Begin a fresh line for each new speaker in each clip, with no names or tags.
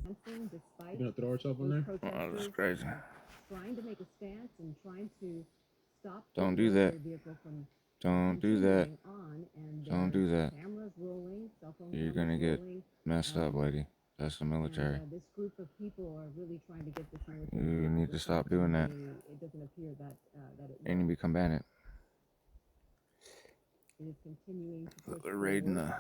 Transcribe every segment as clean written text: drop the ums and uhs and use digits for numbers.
You gonna throw herself in there?
Oh, that's crazy.
Trying to make a stance and trying to stop this
Don't do that.
military vehicle from
Don't do that.
continuing on, and
Don't
there's
do that.
cameras rolling, cell phone
You're
cameras
gonna get
rolling.
messed up, lady. That's the military.
This group of people are really trying to get this military
You
vehicle
need to
to stop,
stop doing that.
it doesn't appear that that it
You need to
will.
be combatant.
It is continuing to push
They're raiding
forward,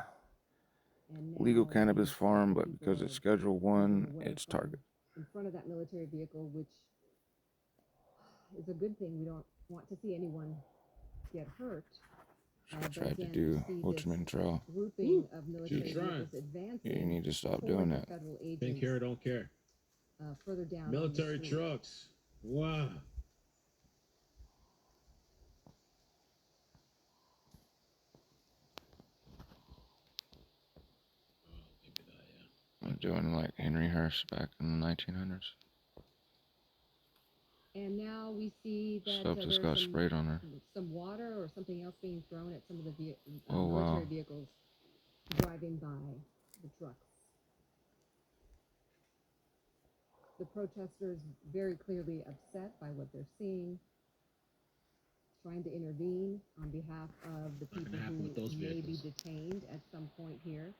the
and
legal
now
cannabis
these
farm, but
people
because
are
it's Schedule
moving
1,
away
it's
from
target.
in front of that military vehicle, which is a good thing. We don't want to see anyone get hurt.
I
But
tried to
again,
do
see this
Watchman Trail.
grouping of military
trying.
vehicles advancing
You need to stop
towards
doing
the
that.
federal
Think
agents
care, don't care.
Further down
Military
on the street.
trucks. Wow. Oh, maybe that, yeah.
I'm doing like Henry Hearst back in the 1900s.
And now we see that
Stuff just got sprayed on her.
some water or something else being thrown at some of the
Oh,
military
wow.
vehicles driving by the trucks. The protesters very clearly upset by what they're seeing, trying to intervene on behalf of the people who may be detained at some point here.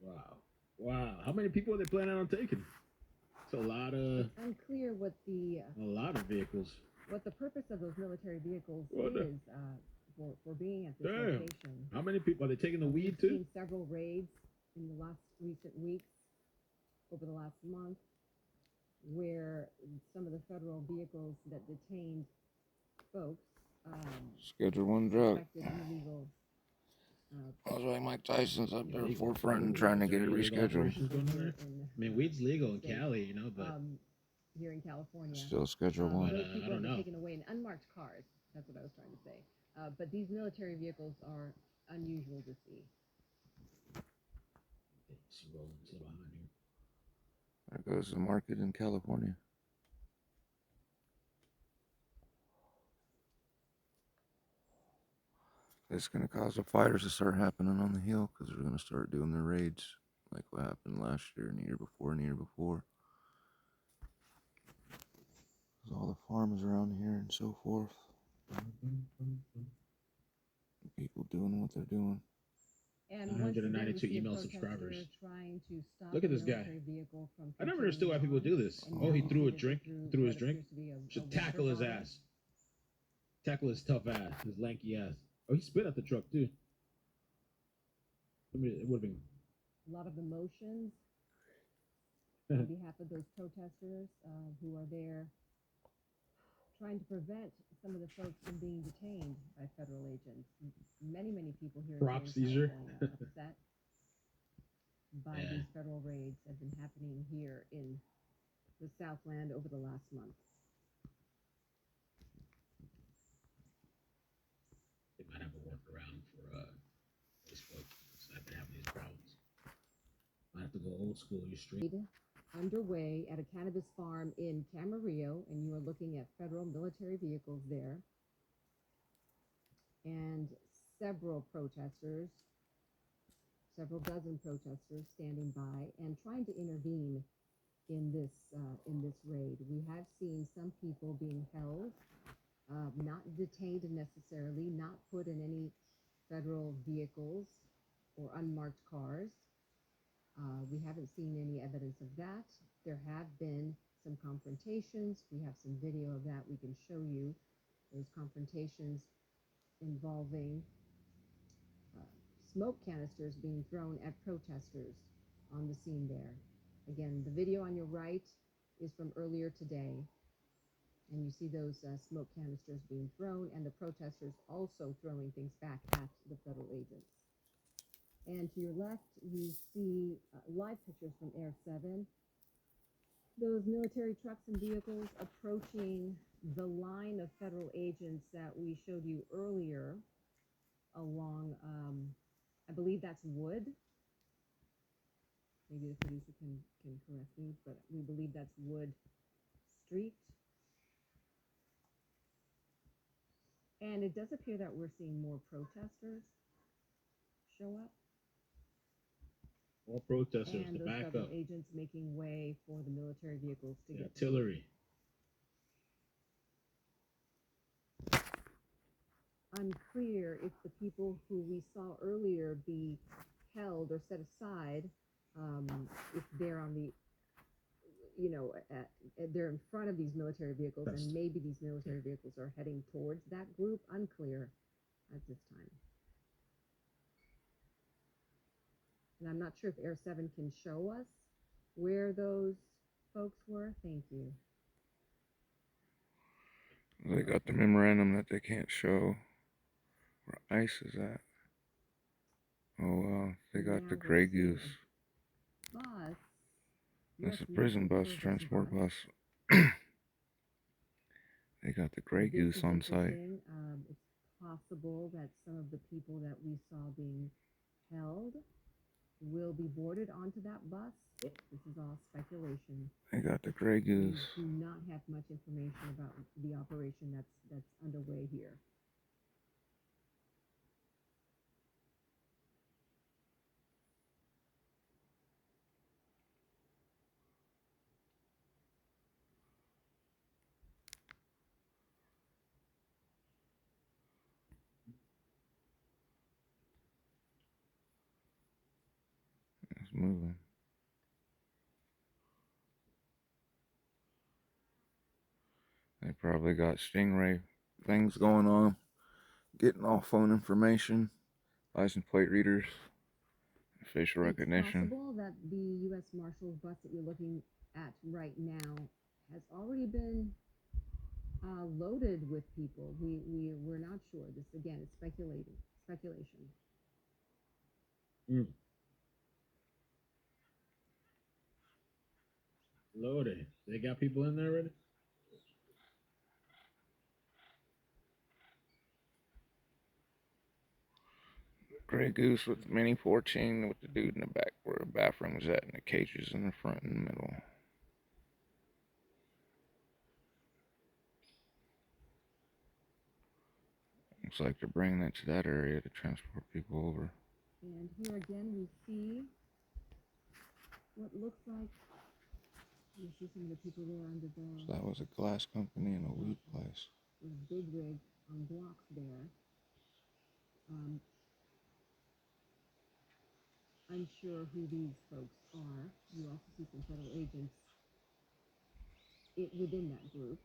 Wow. Wow. How many people are they planning on taking? It's a lot of.
It's unclear what the
a lot of vehicles.
What the purpose of those military vehicles
What
is for being at this
Damn.
location.
How many people are they taking the weed
We've
too?
seen several raids in the last recent weeks, over the last month, where some of the federal vehicles that detained folks
Schedule 1 drug.
suspected illegal.
That's why Mike Tyson's up there forefront trying to get it rescheduled.
I mean, weed's legal in Cali, you know, but
here in California,
still Schedule 1.
those people
I don't
have been
know.
taken away in unmarked cars. That's what I was trying to say. But these military vehicles are unusual to see.
There goes the market in California. It's going to cause the fires to start happening on the hill because they're going to start doing their raids like what happened last year and the year before and the year before. There's all the farms around here and so forth. People doing what they're doing.
And
192 email subscribers. Look at this guy. I never understood why people do this. Oh, he threw a drink, threw his drink. Should tackle his ass. Tackle his tough ass, his lanky ass. Oh, he spit at the truck too. I mean, it would have been
a lot of emotions on behalf of those protesters who are there trying to prevent some of the folks from being detained by federal agents. Many people here
Prop
in
seizure.
California upset by these federal raids that have been happening here in the Southland over the last month.
They might have a workaround for Facebook. So I've been having these problems. I have to go old school. You stream.
Underway at a cannabis farm in Camarillo, and you are looking at federal military vehicles there, and several dozen protesters standing by and trying to intervene in this raid. We have seen some people being held, not detained necessarily, not put in any federal vehicles or unmarked cars. We haven't seen any evidence of that. There have been some confrontations. We have some video of that we can show you. Those confrontations involving smoke canisters being thrown at protesters on the scene there. Again, the video on your right is from earlier today. And you see those smoke canisters being thrown and the protesters also throwing things back at the federal agents. And to your left, you see live pictures from Air 7. Those military trucks and vehicles approaching the line of federal agents that we showed you earlier along, I believe that's Wood. Maybe the producer can correct me, but we believe that's Wood Street. And it does appear that we're seeing more protesters show up.
More protesters
And
to
those
back
federal
up.
agents making way for the military vehicles to
The
get
artillery.
Unclear if the people who we saw earlier be held or set aside, if they're on the, they're in front of these military vehicles, and maybe these military vehicles are heading towards that group. Unclear at this time. And I'm not sure if Air 7 can show us where those folks were. Thank you.
They got the memorandum that they can't show where ICE is at. Oh, they got the Grey Goose.
Bus.
That's a prison bus, transport bus. They got the Grey Goose on site.
It's possible that some of the people that we saw being held will be boarded onto that bus. This is all speculation.
They got the Grey Goose.
We do not have much information about the operation that's underway here.
It's moving. They probably got Stingray things going on, getting all phone information, license plate readers, facial recognition.
It's possible that the U.S. Marshals bus that you're looking at right now has already been loaded with people. We're not sure. This again is speculation.
Loaded. They got people in there already?
Grey Goose with the Mini 14 with the dude in the back where the bathroom was at, and the cages in the front and the middle. Looks like they're bringing it to that area to transport people over.
And here again we see what looks like, you see some of the people there under the...
So that was a glass company and a weed place.
There's a big rig on blocks there. Unsure who these folks are. You also see some federal agents within that group.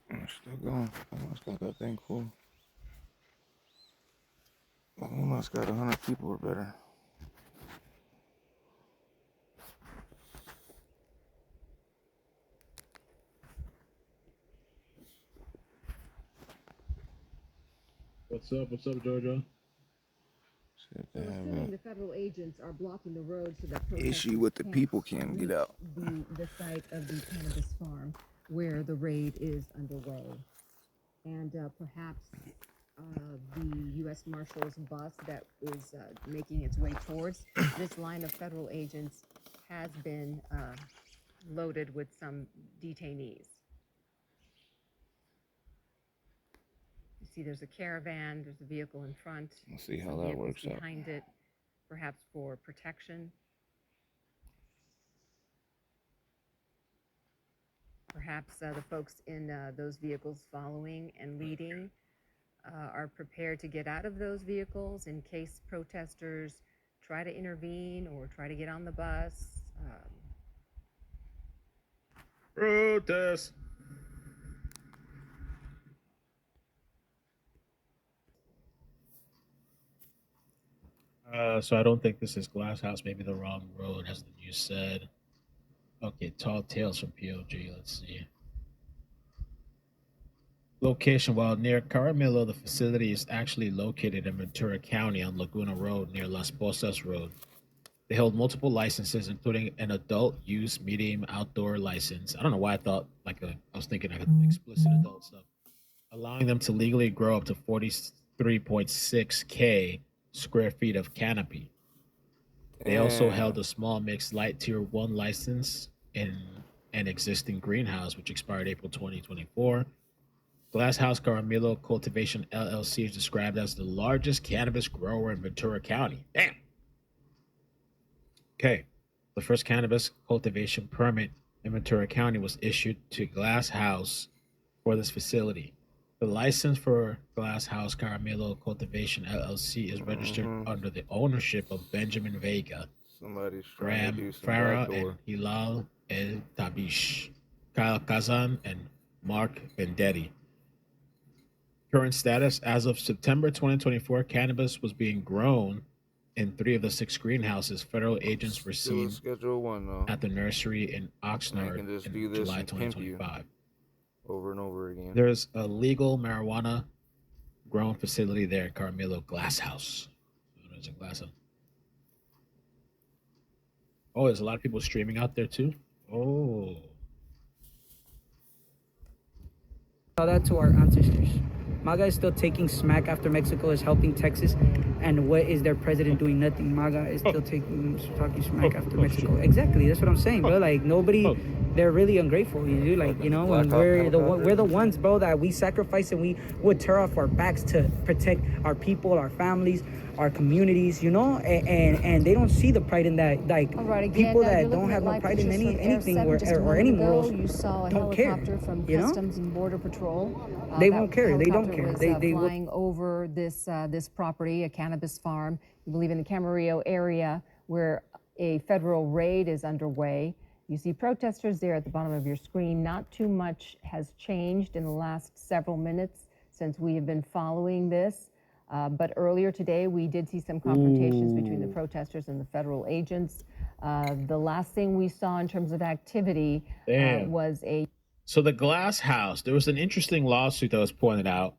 They're still going. I must got that thing full. We must got 100 people or better.
What's up? What's up, Jojo?
So assuming the federal agents are blocking the road so that
issue with the people can't get out.
The site of the cannabis farm where the raid is underway. And perhaps the U.S. Marshals bus that is making its way towards this line of federal agents has been loaded with some detainees. You see there's a caravan, there's a vehicle in front.
We'll see how that works out.
Behind it, perhaps for protection. Perhaps the folks in those vehicles following and leading are prepared to get out of those vehicles in case protesters try to intervene or try to get on the bus.
Protest. So I don't think this is Glass House. Maybe the wrong road, as the news said. Okay, Tall Tales from POG. Let's see. Location: while near Camarillo, the facility is actually located in Ventura County on Laguna Road near Las Posas Road. They hold multiple licenses, including an adult use medium outdoor license. I don't know why I thought I was thinking explicit adult stuff, allowing them to legally grow up to 3.6K square feet of canopy. They also held a small mixed light tier 1 license in an existing greenhouse, which expired April 2024. Glasshouse Camarillo Cultivation LLC is described as the largest cannabis grower in Ventura County. Damn. Okay. The first cannabis cultivation permit in Ventura County was issued to Glasshouse for this facility. The license for Glasshouse Camarillo Cultivation LLC is registered under the ownership of Benjamin Vega, Graham Farah, and Hilal El Tabish, Kyle Kazan, and Mark Vendetti. Current status: as of September 2024, cannabis was being grown in 3 of the 6 greenhouses. Federal agents were seen at the nursery in Oxnard in July 2025.
Over and over again.
There's a legal marijuana grown facility there in Camarillo, Glasshouse. There's a Glasshouse. Oh, there's a lot of people streaming out there too. Oh.
Tell that to our ancestors. MAGA is still taking smack after Mexico is helping Texas, and what is their president doing? Nothing. MAGA is still talking smack after Mexico. Exactly, that's what I'm saying, bro. Like nobody, they're really ungrateful. Like you know, when we're the ones, bro, that we sacrifice and we would tear off our backs to protect our people, our families, our communities, you know, and they don't see the pride in that. Like people that don't have no pride in anything or any morals,
you saw a
don't care.
Helicopter from
You know?
Customs and Border Patrol.
They won't care. They don't care.
Was,
they
flying over this property, a cannabis farm. You believe in the Camarillo area where a federal raid is underway. You see protesters there at the bottom of your screen. Not too much has changed in the last several minutes since we have been following this. But earlier today, we did see some confrontations between the protesters and the federal agents. The last thing we saw in terms of activity was a...
So the Glasshouse, there was an interesting lawsuit that was pointed out.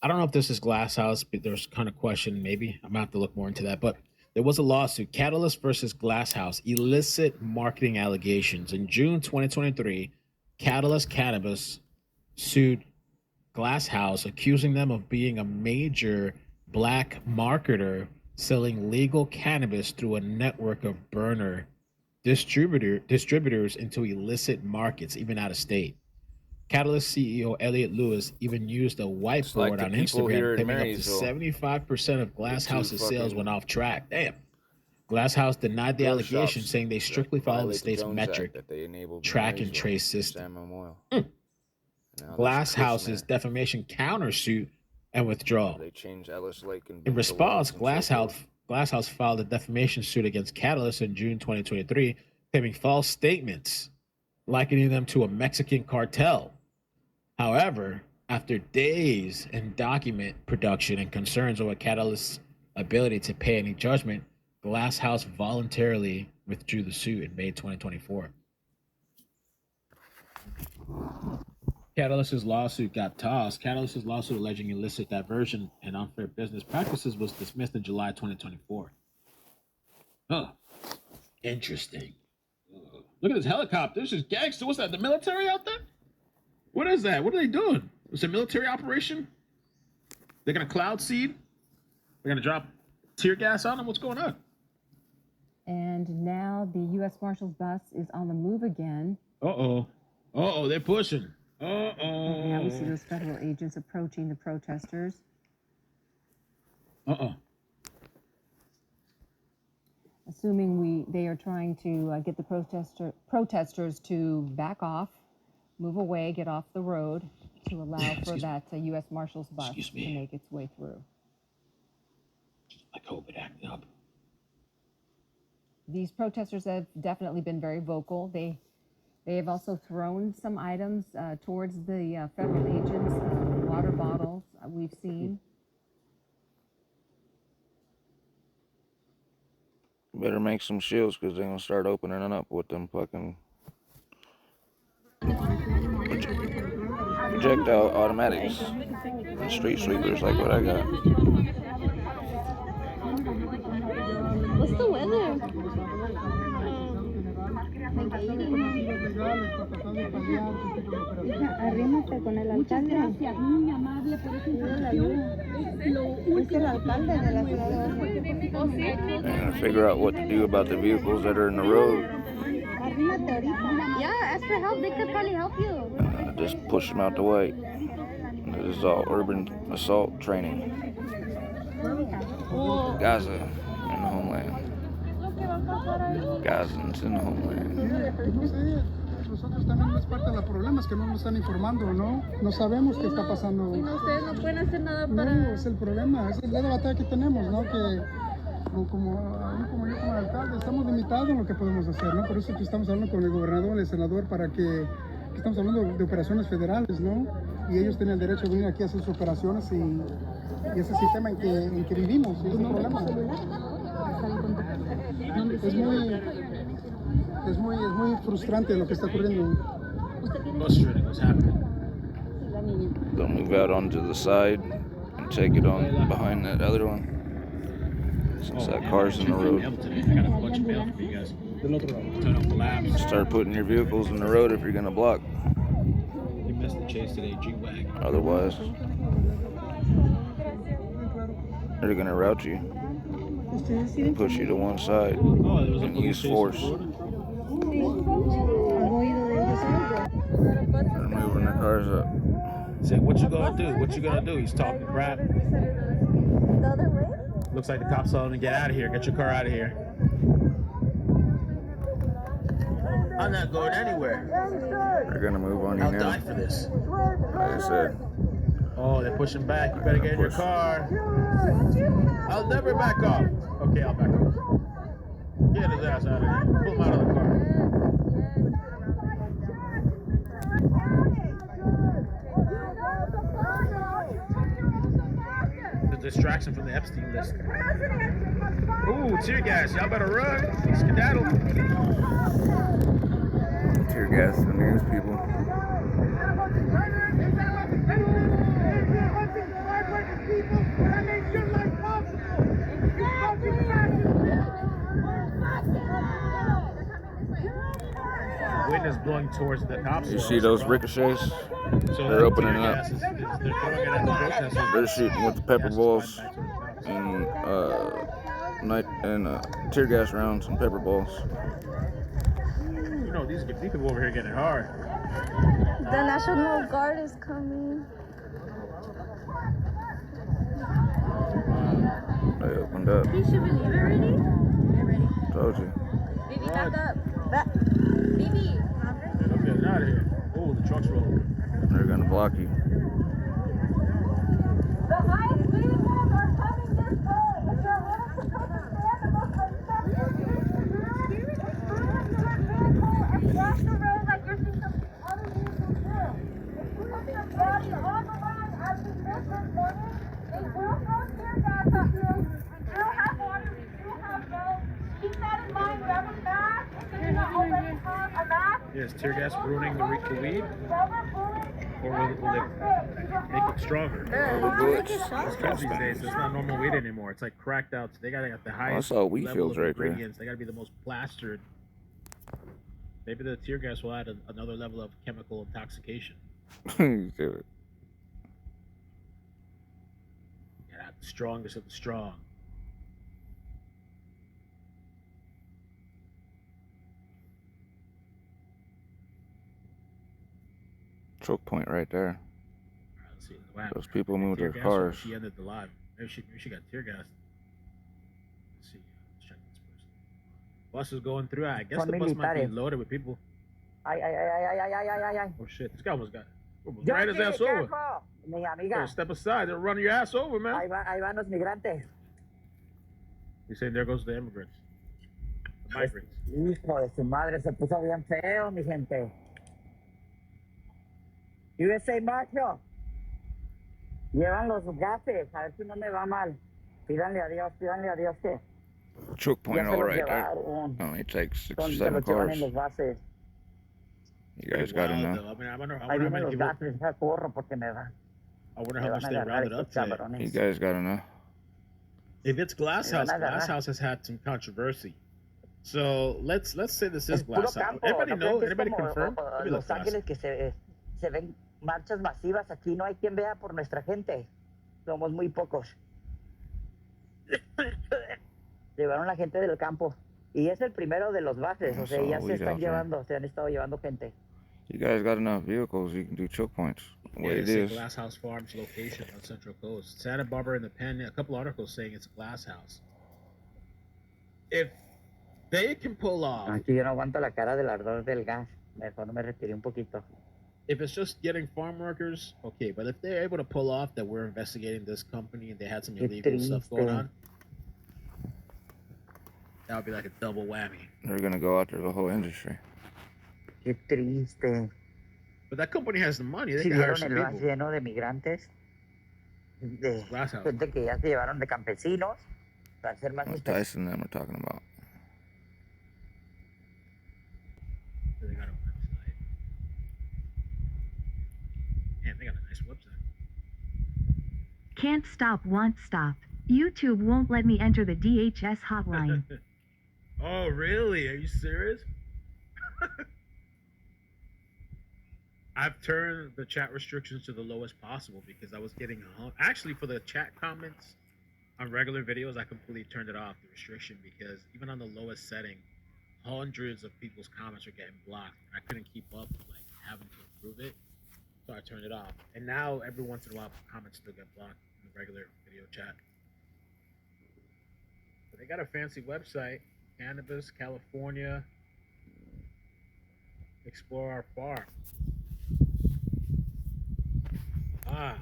I don't know if this is Glasshouse, but there's kind of question, maybe. I'm going to have to look more into that. But there was a lawsuit, Catalyst versus Glasshouse, illicit marketing allegations. In June 2023, Catalyst Cannabis sued Glasshouse, accusing them of being a major black marketer selling legal cannabis through a network of burner distributors into illicit markets, even out of state. Catalyst CEO Elliot Lewis even used a whiteboard on Instagram, claiming up to 75% of Glasshouse's sales went off track. Damn. Glasshouse denied the allegation, saying they strictly follow the state's metric track and trace system. Glasshouse's defamation countersuit and withdrawal. In response, Glasshouse filed a defamation suit against Catalyst in June 2023, claiming false statements, likening them to a Mexican cartel. However, after days in document production and concerns over Catalyst's ability to pay any judgment, Glasshouse voluntarily withdrew the suit in May 2024. Catalyst's lawsuit got tossed. Catalyst's lawsuit alleging illicit diversion and unfair business practices was dismissed in July 2024. Huh. Interesting. Look at this helicopter. This is gangster. What's that? The military out there? What is that? What are they doing? It's a military operation? They're going to cloud seed? They're going to drop tear gas on them? What's going on?
And now the U.S. Marshal's bus is on the move again.
Uh-oh. Uh-oh, they're pushing. Uh-oh.
Now we see those federal agents approaching the protesters.
Uh-oh.
Assuming they are trying to get the protesters to back off, move away, get off the road to allow for that U.S. Marshal's bus to make its way through.
I hope it acted up.
These protesters have definitely been very vocal. They have also thrown some items towards the federal agents, water bottles we've seen.
Better make some shields because they're going to start opening it up with them fucking projectile automatics. Street sweepers like what I got.
What's the weather?
Arrímate con el alcalde. Gracias, muy amable por esa información. Es lo
And figure out what to do about the vehicles that are in the road.
Yeah, ask for help. They could probably help you.
Just push them out the way. This is all urban assault training. Gaza in the homeland. Gazans in the homeland.
Nosotros también es parte del problema, es que no nos están informando, ¿no? No sabemos qué está pasando.
Y ustedes no pueden hacer nada para...
No, es el problema, es la batalla que tenemos, ¿no? Que como yo como alcalde estamos limitados en lo que podemos hacer, ¿no? Por eso que estamos hablando con el gobernador, el senador, para que estamos hablando de operaciones federales, ¿no? Y ellos tienen el derecho de venir aquí a hacer sus operaciones y ese sistema en que vivimos, y es un problema. Es muy frustrante lo que está ocurriendo.
Frustrating what's happening.
They'll move out onto the side and take it on behind that other one. Since that car's in the road.
I got a bunch of mail for you guys. Turn off the lamps.
Start putting your vehicles in the road if you're gonna block.
You missed the chase today, G-Wagon.
Otherwise, they're gonna route you, push you to one side, and use force. They're moving the cars up.
Say, what you gonna do? What you gonna do? He's talking crap.
The other way?
Looks like the cops telling him to get out of here. Get your car out of here. I'm not going anywhere.
They're gonna move on you
I'll
now.
die for this.
Like I said,
Oh, they're pushing back. You better get in your car. I'll never back off. Okay, I'll back off. Get his ass out of here. Pull him out of the car. The distraction from the Epstein list. Ooh, tear gas. Y'all better run. Skedaddle.
tear gas the news people.
Wind is blowing towards the cops.
You see those ricochets?
So
They're opening it up.
they're throwing it at the protesters.
They're shooting with the pepper balls and tear gas rounds and pepper balls.
You know, these people over here getting hard.
The National Guard is coming.
They opened up.
Should we leave it already? Get ready.
Told you.
Baby, back up. Baby.
I'm getting out of here. Oh, the truck's rolling.
They're gonna block you.
The highest vehicles are coming this way. If you're willing to take a stand above the and block the road like you're seeing some other vehicles do. If you have your body on the line as we did this morning, they will throw tear gas at you. We do have water, we do have roads. Keep that in mind. Grab a mask. If you don't already have a mask.
Yes, tear gas ruining the weed? Or will it make it stronger? It's good these days. It's not normal weed anymore. It's like cracked out. They gotta have the highest
That's all wheat
level
fields
of
right there.
ingredients. They gotta be the most plastered. Maybe the tear gas will add another level of chemical intoxication.
Do it.
Yeah, the strongest of the strong.
Choke point right there.
All right, let's see. Wow.
Those people moved
Tear
their
gas, or
cars.
She ended the live. Maybe she got tear gas. Let's see. Let's check this person. Bus is going through. I guess the bus might be loaded with people.
Ay.
Oh shit! This guy almost got right his ass over.
Mi
Better
amiga,
step aside. They're running your ass over, man.
ahí van los migrantes.
He's saying there goes the immigrants. The migrants.
Hijo de su madre, se puso bien feo, mi gente. USA macho. Llevan los gases, a ver si no me va mal. Pídanle a Dios que
Choke
ya
point
se
all
los
right there.
llevaron.
Only takes 6 or
Se
7
los llevan
cars.
en los gases.
You guys got
Wild,
enough.
though. I mean, I wonder
Ahí
how
vienen
many
los
people.
gases, ya corro porque me van.
I wonder
Me
how much
van a
they
agarrar
rounded
estos
up today.
You
cabrones.
guys got enough.
If it's Glass
Me van
House,
a agarrar.
Glass House has had some controversy. So let's say this is
Es puro
Glass House.
campo.
Everybody
¿No
know?
creen que es
Anybody
como
confirm? Maybe
Los
Glass.
Ángeles que se ven marchas masivas? Aquí no hay quien vea por nuestra gente. Somos muy pocos. Llevaron la gente del campo. Y es el primero de los bases, o sea, ya se están llevando, se han estado llevando gente.
You guys got enough vehicles, you can do choke points. The way it is.
Glass House Farms location on Central Coast. Santa Barbara Independent, a couple articles saying it's a glass house. If they can pull off.
Aquí yo no aguanto la cara del ardor del gas. Mejor no me retiré un poquito.
If it's just getting farm workers, okay. But if they're able to pull off that we're investigating this company and they had some illegal stuff going on, that would be like a double whammy.
They're gonna go after the whole industry.
Qué triste.
But that company has the money. They
Si
can hire
vieron
some
el bus
people.
lleno de migrantes, de
Glass house.
gente que ya se llevaron de campesinos para hacer más
What Tyson and them are talking about.
They got a website. Man, they got a nice website.
Can't stop, won't stop. YouTube won't let me enter the DHS hotline.
Oh, really? Are you serious? I've turned the chat restrictions to the lowest possible because I was getting actually for the chat comments on regular videos, I completely turned it off, the restriction, because even on the lowest setting, hundreds of people's comments are getting blocked. I couldn't keep up with like having to approve it, so I turned it off. And now every once in a while, comments still get blocked in the regular video chat. But they got a fancy website, Cannabis California. Explore our farm. Ah.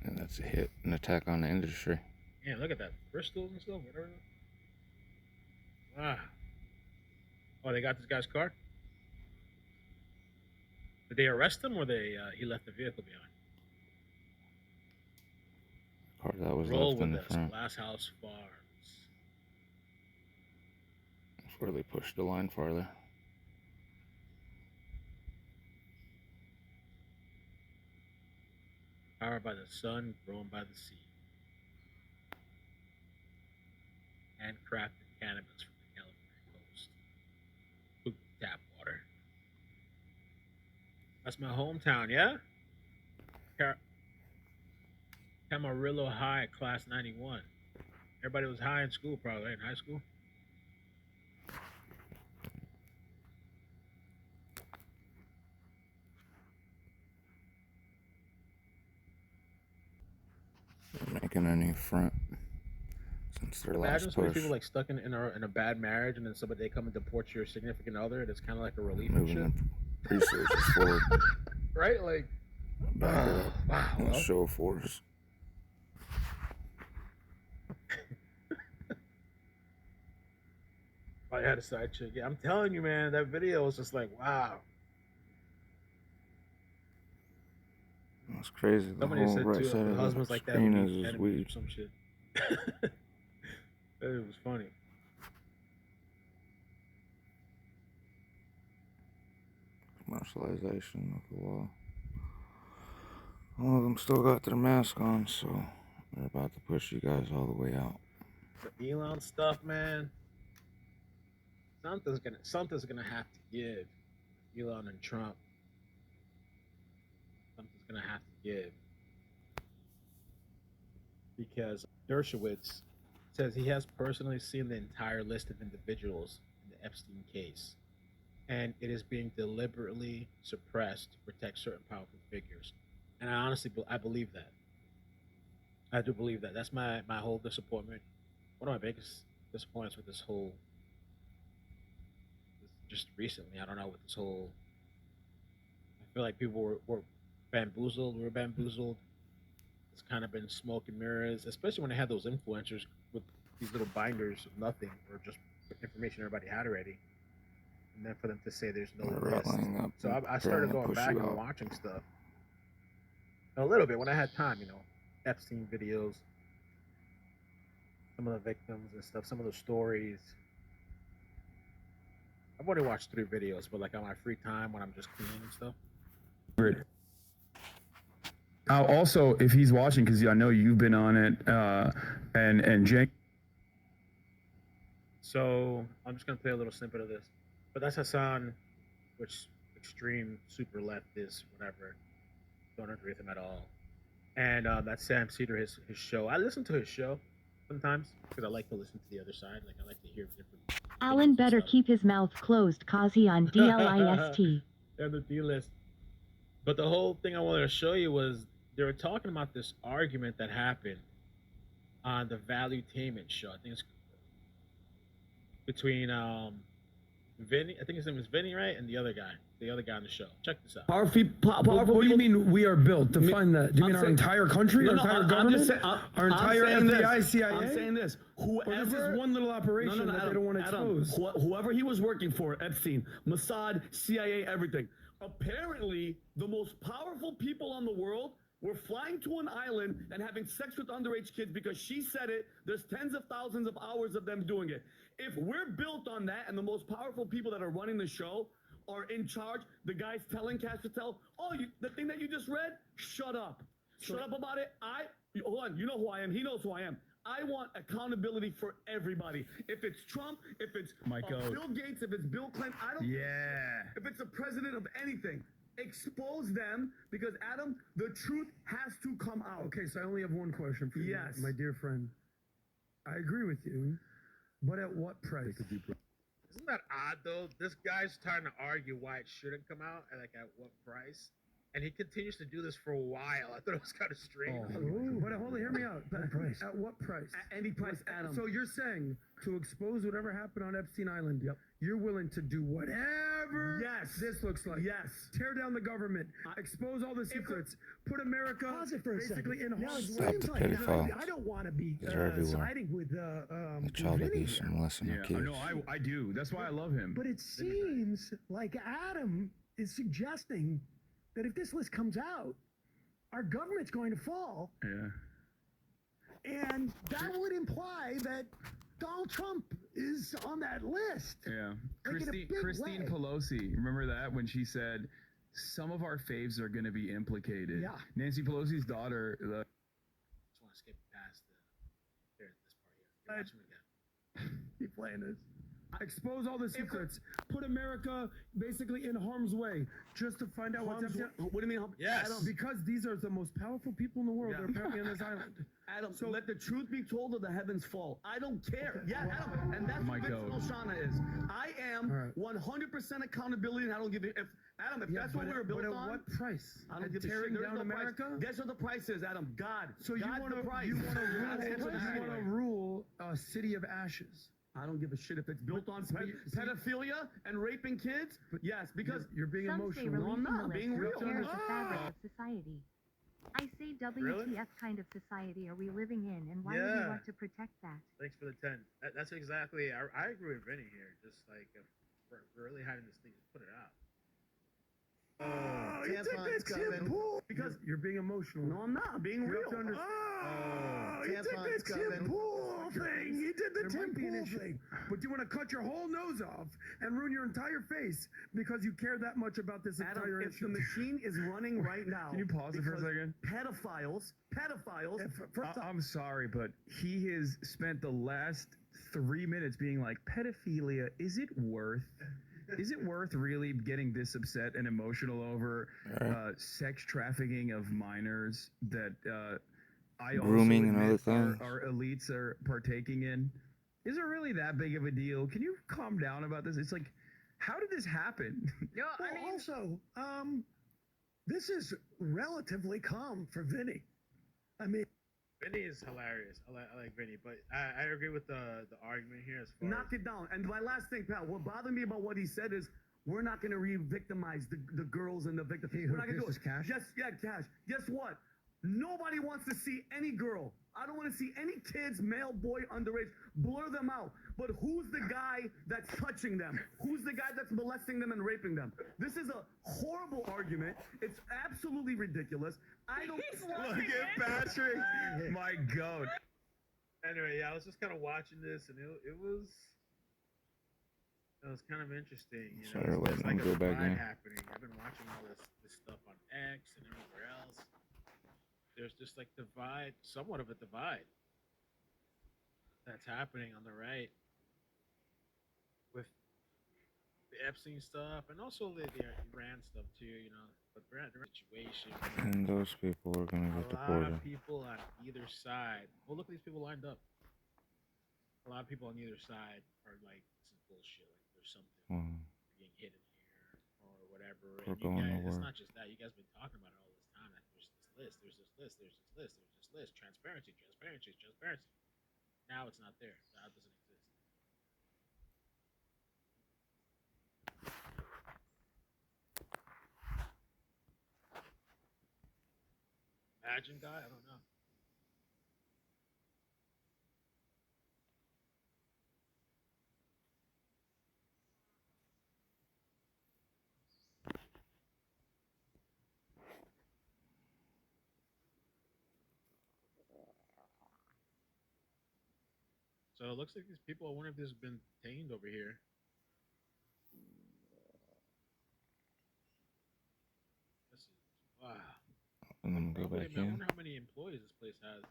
And that's a hit, an attack on the industry.
Man, look at that. Bristol and stuff, whatever. Ah. Oh, they got this guy's car? Did they arrest him or he left the vehicle behind?
Car that was
Roll
left in the
with us,
front.
Glass House Farms.
That's where they pushed the line farther.
Powered by the sun, grown by the sea. Handcrafted cannabis from the California coast. Good tap water. That's my hometown, yeah? Camarillo High, class 91. Everybody was high in school, probably, right? In high school.
They're making a new front since their
Imagine
last
so many
push.
people like stuck in a bad marriage, and then they come and deport your significant other, and it's kind of like a relief and
Moving
shit.
the resources forward.
Right? Like,
Back it up.
wow.
Well, show of force.
I had a side chick. Yeah, I'm telling you, man, that video was just like, wow.
That's crazy. The
Somebody
whole
said
right
too,
side of
husbands
the
like that
screen
would
is
eat
his
enemies
weed.
or some shit. It was funny.
Commercialization of the law. All of them still got their mask on, so they're about to push you guys all the way out.
The Elon stuff, man. Something's gonna have to give. Elon and Trump. Something's gonna have to give. Because Dershowitz says he has personally seen the entire list of individuals in the Epstein case, and it is being deliberately suppressed to protect certain powerful figures. And I honestly, I believe that. I do believe that. That's my whole disappointment. One of my biggest disappointments with this whole, just recently, I don't know, with this whole, I feel like people were bamboozled. We were bamboozled. It's kind of been smoke and mirrors, especially when they had those influencers with these little binders of nothing or just information everybody had already. And then for them to say there's no list. So I started going back and watching stuff. A little bit when I had time, Epstein videos, some of the victims and stuff, some of the stories. I've only watched 3 videos, but like on my free time when I'm just cleaning and stuff.
Also, if he's watching, because I know you've been on it, and Jake.
So I'm just gonna play a little snippet of this. But that's Hassan, which extreme super leftist, whatever. Don't agree with him at all. And that's Sam Cedar, his show. I listened to his show. sometimes because I like to listen to the other side. Like I like to hear different.
Alan better keep his mouth closed cause he on DLIST.
And the D list. But the whole thing I wanted to show you was they were talking about this argument that happened on the Valuetainment show. I think it's between Vinny. I think his name was Vinny, right? And the other guy on the show. Check this out.
What do you mean we are built? Define that. Do you mean our entire country? Our entire government? Our entire FBI, CIA?
I'm saying this.
Whoever, this is one little operation that they don't want to expose.
Whoever he was working for, Epstein, Mossad, CIA, everything. Apparently, the most powerful people on the world were flying to an island and having sex with underage kids because she said it. There's tens of thousands of hours of them doing it. If we're built on that and the most powerful people that are running the show are in charge, the guys telling Cash Patel, the thing that you just read, shut up. Shut up about it. Hold on, you know who I am. He knows who I am. I want accountability for everybody. If it's Trump, if it's Bill Gates, if it's Bill Clinton, I don't care. If it's the president of anything, expose them because, Adam, the truth has to come out.
Okay, so I only have one question for you,
Yes.
my dear friend. I agree with you, but at what price?
Isn't that odd though? This guy's trying to argue why it shouldn't come out, and like at what price, and he continues to do this for a while. I thought it was kind of strange.
But hold on, hear me out. At what price?
At any price, Adam.
So you're saying to expose whatever happened on Epstein Island, you're willing to do whatever this looks like.
Yes.
Tear down the government, expose all the secrets, put America basically in harm's
Stop
way.
the pedophile.
I don't want to be
They're everywhere.
siding with
The child abuse and molesting of kids.
No, I do. That's why I love him.
But it seems like Adam is suggesting that if this list comes out, our government's going to fall.
Yeah.
And that would imply that Donald Trump is on that list.
Yeah.
Like in a big
Christine
way.
Pelosi, remember that when she said some of our faves are going to be implicated?
Yeah.
Nancy Pelosi's daughter.
I just want to skip past this part here. Watch him again.
Keep playing this. Expose all the secrets. Put America basically in harm's way just to find out what's up.
What do you mean?
Yes.
Adam,
Because these are the most powerful people in the world that are apparently on this island.
Adam, so let the truth be told or the heavens fall. I don't care. Yeah, Adam, and that's what Vince Oshana is. I am 100% accountability, and I don't give it. If that's what we were built
but
on.
At what price?
I don't give
tearing
a shit.
down America?
Guess what the price is, Adam? God.
So
God's the price.
you want
Answer that.
to rule a city of ashes?
I don't give a shit if it's built on pedophilia and raping kids. Yes, because
you're being
Some
emotional.
say releasing
not
the
being
list
real.
repairs the fabric of society. I say WTF kind of society are we living in, and why would we want to protect that?
Thanks for the 10. That's exactly. I agree with Vinny here. Just like we're really having this thing, just put it out.
You took that Tim Pool.
Because
you're being emotional.
No, I'm not. I'm being real.
You took that Tim Pool thing. You did the Tim Pool thing.
But you want to cut your whole nose off and ruin your entire face because you care that much about this
Adam,
entire
if
issue.
the machine is running right now.
Can you pause it for a second?
Pedophiles.
I'm sorry, but he has spent the last 3 minutes being like, pedophilia, is it worth really getting this upset and emotional over sex trafficking of minors that I
Grooming
also
and other
admit
things.
our elites are partaking in? Is it really that big of a deal? Can you calm down about this? It's like, how did this happen?
Yeah, I mean, also, this is relatively calm for Vinny. I mean,
Vinny is hilarious. I like Vinny, but I agree with the argument here as far
Knock it down. And my last thing, pal, what bothered me about what he said is we're not going to re-victimize the girls and the victims. We're not going to do it.
Cash?
Cash. Guess what? Nobody wants to see any girl. I don't want to see any kids, male, boy, underage. Blur them out. But who's the guy that's touching them? Who's the guy that's molesting them and raping them? This is a horrible argument. It's absolutely ridiculous. I don't.
Look at Patrick.
My God.
Anyway, yeah, I was just kind of watching this, and it was kind of interesting. You know,
Sorry,
it's
let me
like
go
a
back
divide
in.
happening. I've been watching all this stuff on X and everywhere else. There's just like somewhat of a divide that's happening on the right with the Epstein stuff and also the Iran stuff too, you know, but Iran situation.
And those people are going to get
A lot
deported.
of people on either side. Well, look at these people lined up. a lot of people on either side are like, this is bullshit. Like there's something being hidden here or whatever.
We're
And you
going
guys, it's
nowhere.
not just that. You guys been talking about it all this time. Like, there's this list. There's this list. There's this list. There's this list. Transparency. Transparency. Transparency. Now it's not there. Now it doesn't exist. Imagine, guy. I don't know. So it looks like these people. I wonder if this has been tamed over here. This is wow.
And then go back
I
in.
wonder how many employees this place has.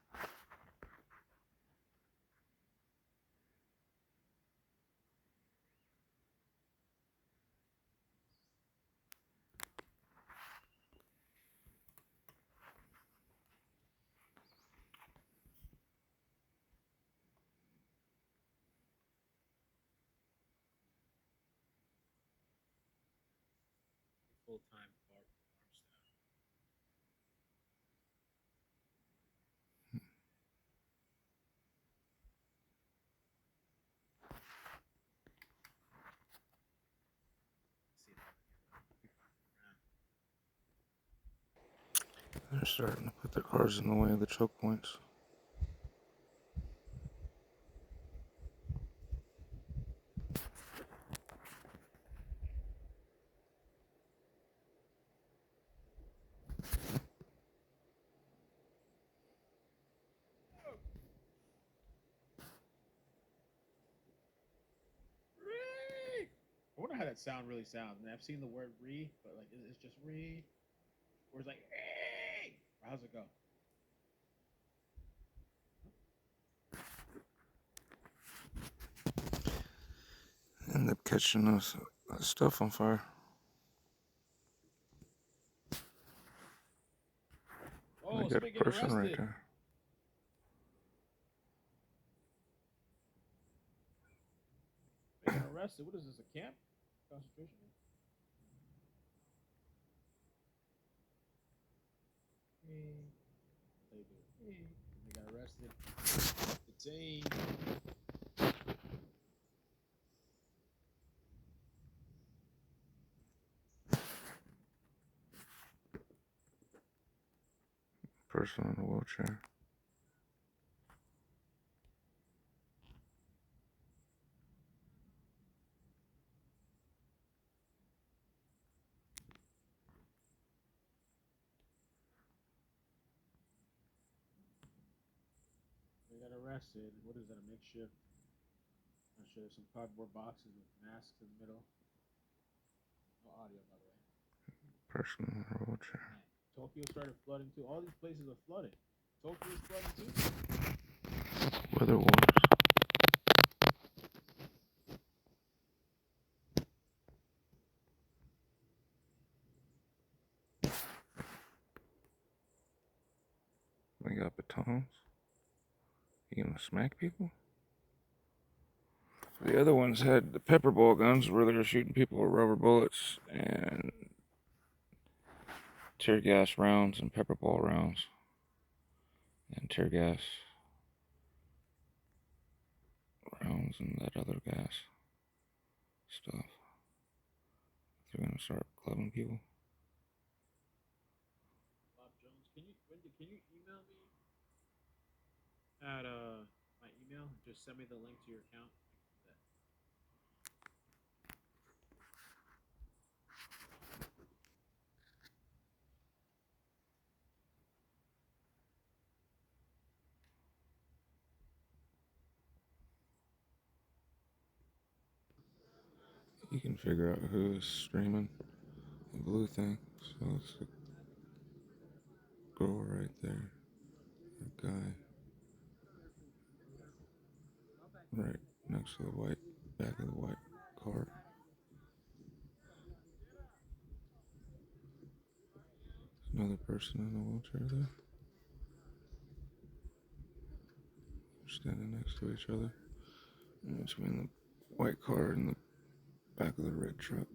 Full-time farm staff.
They're starting to put their cars in the way of the choke points.
I wonder how that sound really sounds. I mean, I've seen the word "re," but like, it's just "re," or it's like "hey." Or how's it go?
End up catching us stuff on fire.
Oh,
they got a person right there.
They got arrested. What is this? A camp? Concentration camp? They got arrested. Detained.
Person in a wheelchair.
They got arrested. What is that? A makeshift? I'm sure there's some cardboard boxes with masks in the middle. No audio, by the way.
Person in a wheelchair.
Tokyo started flooding too. All these places are flooded. Tokyo's flooding too.
Weather wars. They got batons. You gonna smack people? The other ones had the pepper ball guns where they were shooting people with rubber bullets and tear gas rounds and pepper ball rounds and tear gas rounds and that other gas stuff. They're gonna start clubbing people.
Bob Jones, can you email me at my email? Just send me the link to your account.
You can figure out who is streaming the blue thing. So it's a girl right there, a guy right next to the white back of the white car. Another person in a wheelchair there. They're standing next to each other. In between the white car and the back of the red truck.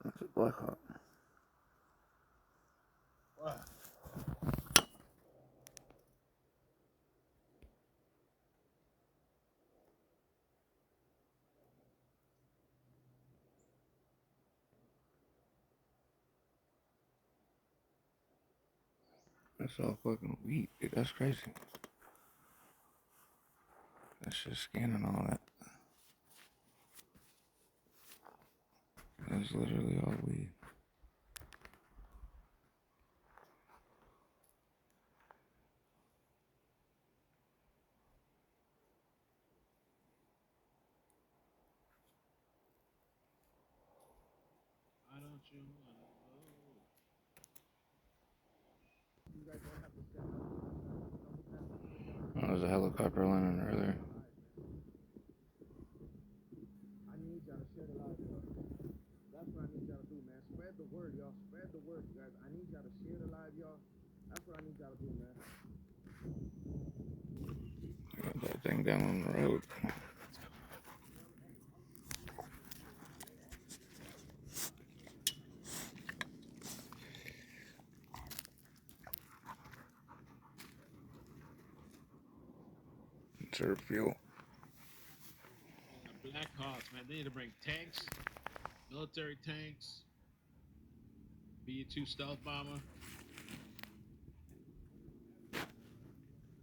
That's a Black Hawk.
Wow.
That's all fucking wheat, dude. That's crazy. That's just scanning all that. That's literally all weed.
Why don't you wanna
Oh, there's a helicopter landing earlier.
I need y'all to share the live, y'all. That's what I need y'all to do, man. Spread the word, y'all. Spread the word, you guys. I need y'all to share the live, y'all. That's what I need y'all to do, man.
Got that thing down on the road. Conserve fuel.
Black Hawks, man. They need to bring tanks, military tanks, B-2 stealth bomber,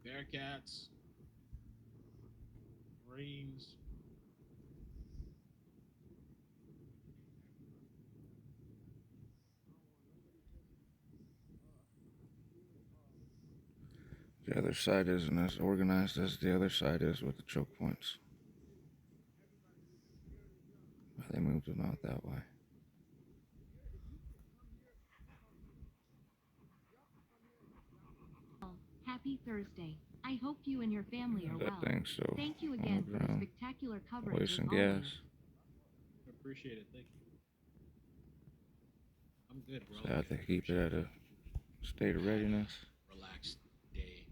Bearcats, Marines.
The other side isn't as organized as the other side is with the choke points. But they moved them out that way.
Happy Thursday. I hope you and your family are
That
well.
thing so
Thank you
on
again
the
for the
ground,
spectacular coverage
wasting
as
gas.
always.
I appreciate it. Thank you. I'm good, bro.
So I have to keep it at a state of readiness.
Relaxed day.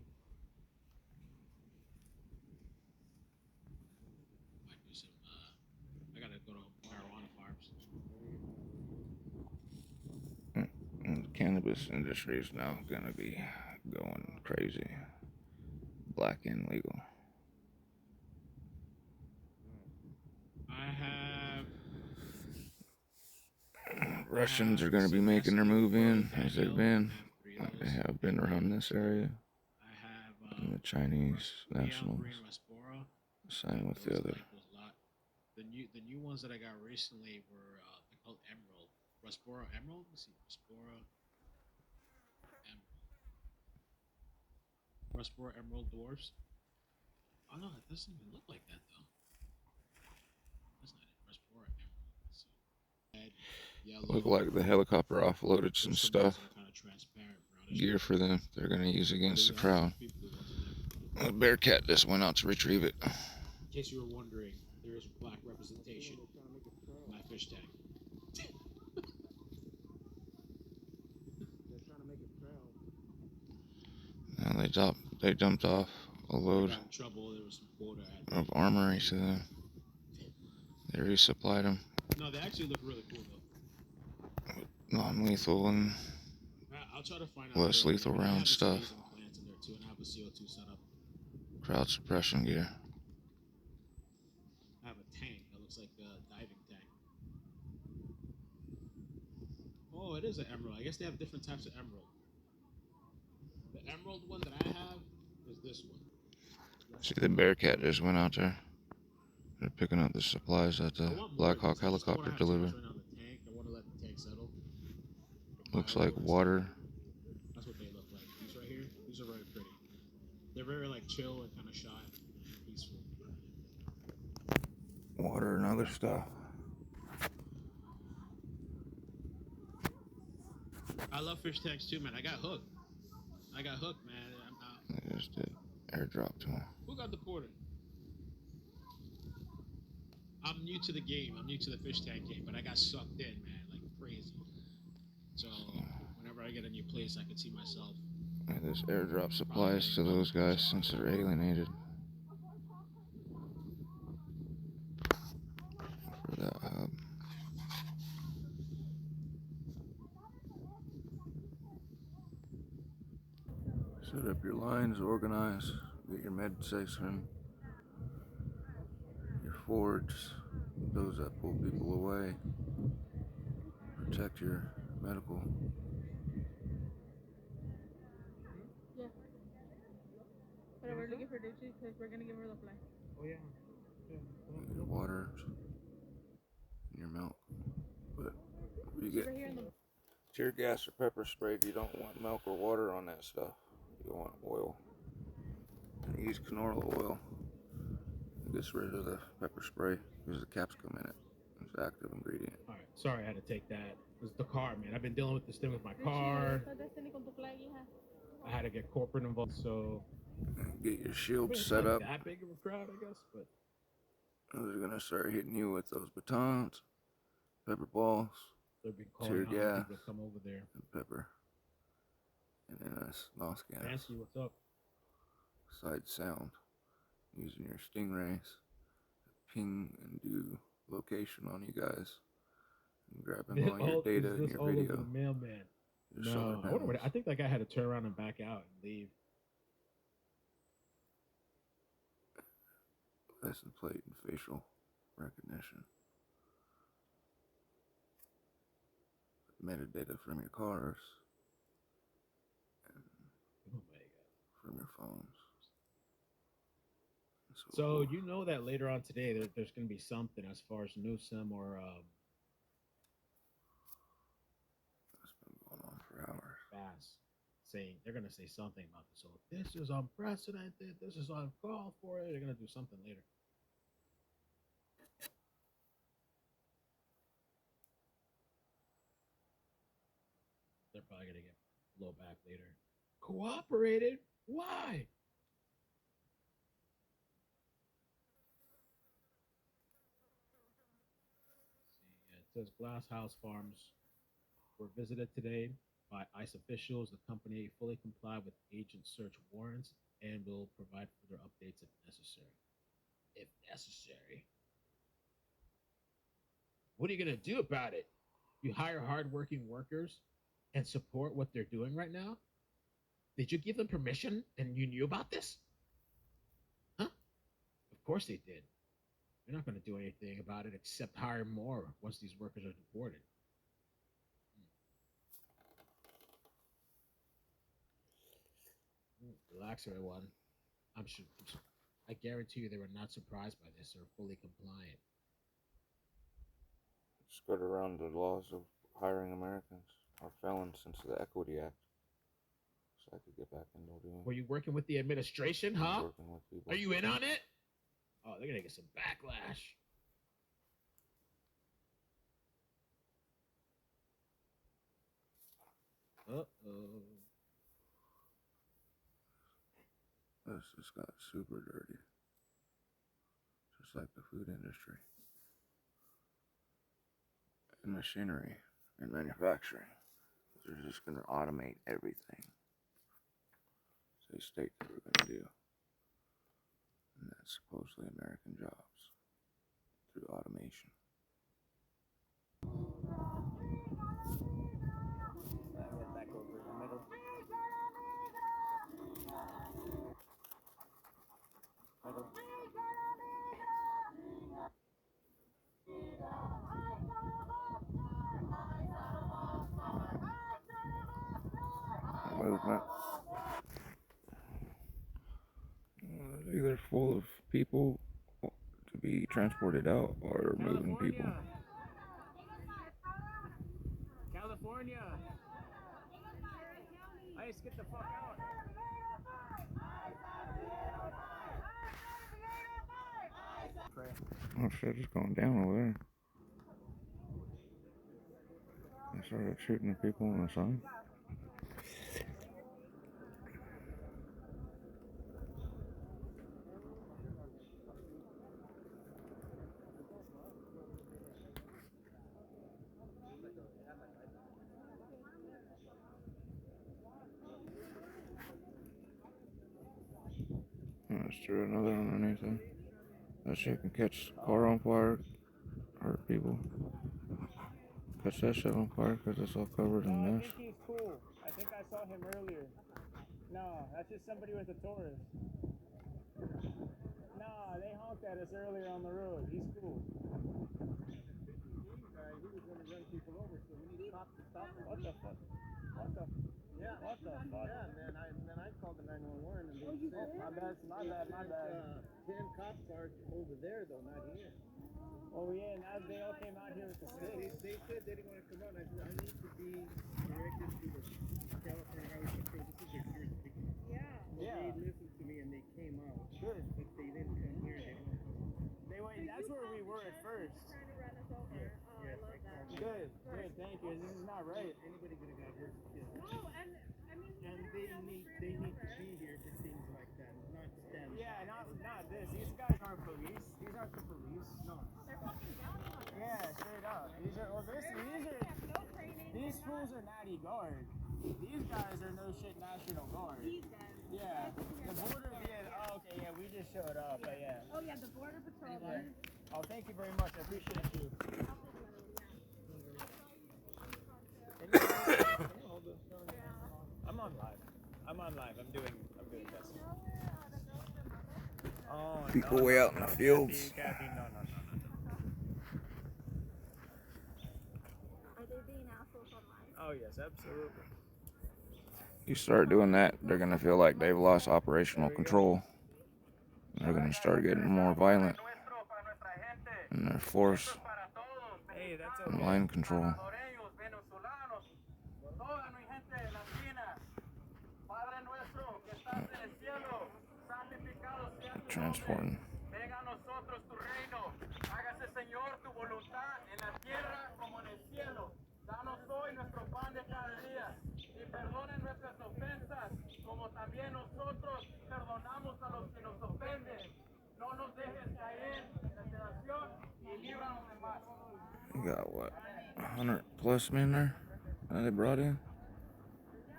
Might do some, I gotta go to marijuana farms.
And the cannabis industry is now gonna be going crazy. Black and legal.
I have.
Russians are gonna be making their move in, as they've been. Like they have been around this area.
I have.
And the Chinese nationals.
Green Raspora.
Same with the other.
The new ones that I got recently were they're called Emerald. Raspora Emerald? Let's see. Raspora Emerald Dwarfs. Oh no, it doesn't even look like that though. That's not it. Raspora Emerald. Let's see. Red, yellow.
Look like the helicopter offloaded some stuff.
Kind of transparent, brownish.
Gear for them. They're gonna use against the crowd. A Bearcat just went out to retrieve it.
In case you were wondering, there is black representation in my fish tank.
Now they dumped off a load of armory to them. They resupplied them.
No, they actually look really cool though.
Non-lethal and
I'll try to find out
less lethal round stuff.
Plants in there too, and I have a CO2 setup.
Crowd suppression gear.
I have a tank that looks like a diving tank. Oh, it is an emerald. I guess they have different types of emerald. The emerald one that I have is this one.
See, the Bearcat just went out there. They're picking up the supplies that the Black Hawk helicopter delivered. Looks like water.
That's what they look like. These right here, these are very pretty. They're very like chill and kind of shy, peaceful.
Water and other stuff.
I love fish tanks too, man. I got hooked, man.
They just did airdrop to him.
Who got deported? I'm new to the game. I'm new to the fish tank game, but I got sucked in, man, like crazy. So whenever I get a new place, I can see myself.
Yeah, this airdrop supplies to those guys since they're alienated. For that hub. Set up your lines, organize, get your med station, your forwards, those that pull people away, protect your medical.
Yeah. But we're looking for Duchy because we're going to give her the fly. Oh, yeah.
Your water, and your milk. But if you get tear gas or pepper sprayed, you don't want milk or water on that stuff. You want oil. And use canola oil. It gets rid of the pepper spray because the capsicum in it. It's an active ingredient.
All right, sorry I had to take that. It was the car, man. I've been dealing with this thing with my car. I had to get corporate involved, so
and get your shield set
like
up.
that big of a crowd, I guess, but
Those are gonna start hitting you with those batons, pepper balls, tear gas,
come over there.
and pepper. And then a nos gas.
Nancy, what's up?
Side sound. Using your stingrays to ping and do location on you guys. And grabbing all your data and your video.
The mailman.
Your
No, I think that guy had to turn around and back out and leave.
License plate and facial recognition. Metadata from your cars. And from your phones.
So you know that later on today there's going to be something as far as Newsom or
it's been going on for hours.
Bass saying they're going to say something about this. So this is unprecedented. This is uncalled for. They're going to do something later. They're probably going to get blowback later. Cooperated? Why? It says Glass House Farms were visited today by ICE officials. The company fully complied with agent search warrants and will provide further updates if necessary. If necessary. What are you going to do about it? You hire hardworking workers and support what they're doing right now? Did you give them permission and you knew about this? Huh? Of course they did. They're not going to do anything about it except hire more once these workers are deported. Relax, everyone. I guarantee you they were not surprised by this or fully compliant.
Skirt around the laws of hiring Americans or felons since the Equity Act. So I could get back into doing.
Were you working with the administration, huh?
Working with people.
Are you in on it? Oh, they're gonna get some backlash. Uh-oh.
This just got super dirty. Just like the food industry. And machinery and manufacturing. They're just going to automate everything. They state they were going to do. And that's supposedly American jobs. Through automation.
Back over in the middle.
Movement. Either full of people to be transported out or moving people.
California. Ice, get the fuck out.
Oh shit, it's going down over there. They started shooting at people on the side. threw another underneath him. That shit can catch a car on fire, hurt people. Catch that shit on fire because it's all covered in
I
mesh.
think he's cool. I think I saw him earlier. No, that's just somebody with a Taurus. Nah, they honked at us earlier on the road. He's cool. He was going to run people over, so we need cops to stop him. What the fuck? What the? Yeah. What the fuck? Yeah, and then I called the 911 and they said, my bad. 10 cops are over there though, not here. Oh yeah, now they all came out here with the sticks. They said they didn't want to come out. I said, I need to be directed to the California Highway Patrol. This is their jurisdiction. Yeah. They listened to me and they came out. Good. But they didn't come here. They went. That's where we were at first. Trying to run us over. Yes. Oh, yes. I love that. Good. Thank you. This is not right. Anybody could have got hurt. No, and I mean. And they need to be here for things like that, not stand. Yeah, not this. These guys aren't police. These aren't the police. No. They're fucking down on us. Yeah, straight up. These fools are natty guard. These guys are no shit National Guard. These guys. Yeah. The border did. Oh, okay. Yeah, we just showed up. But yeah. Oh yeah, the border patrol. Yeah. Oh, thank you very much. I appreciate you. I'm on live. I'm doing this. Oh,
People way out in the fields.
Kathy, no.
Are they being assholes online?
Oh yes, absolutely.
You start doing that, they're gonna feel like they've lost operational control. They're gonna start getting more violent in their force and line control. Transporting.
Danos hoy nuestro pan de cada día y perdonen nuestras ofensas como también nosotros perdonamos a los que nos ofenden. No nos dejes caer en la tentación y líbranos del mal.
You got what, 100 plus men there that they brought in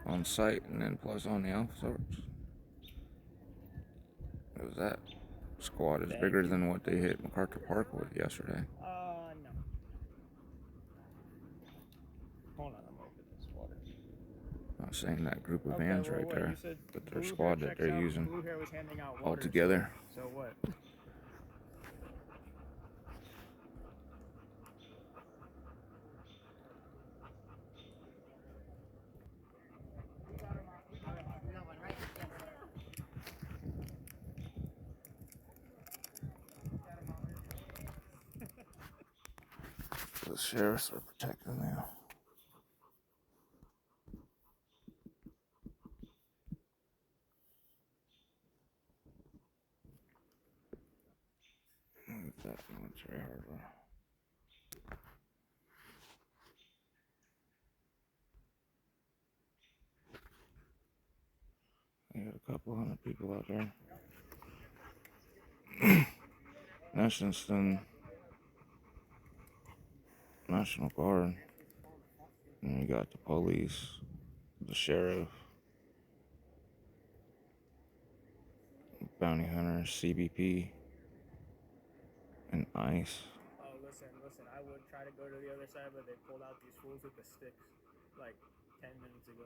on site, and then plus on the officers. It was that squad is bigger than what they hit MacArthur Park with yesterday.
No. Hold on, I'm gonna open this water.
I'm not saying that group of vans right there, but their squad that they're using all together.
So what?
The sheriffs are protecting them. Look at that military hardware. We got a couple hundred people out there. National Guard. And you got the police, the sheriff, bounty hunters, CBP, and ICE.
Oh, listen, I would try to go to the other side, but they pulled out these fools with the sticks like 10 minutes ago.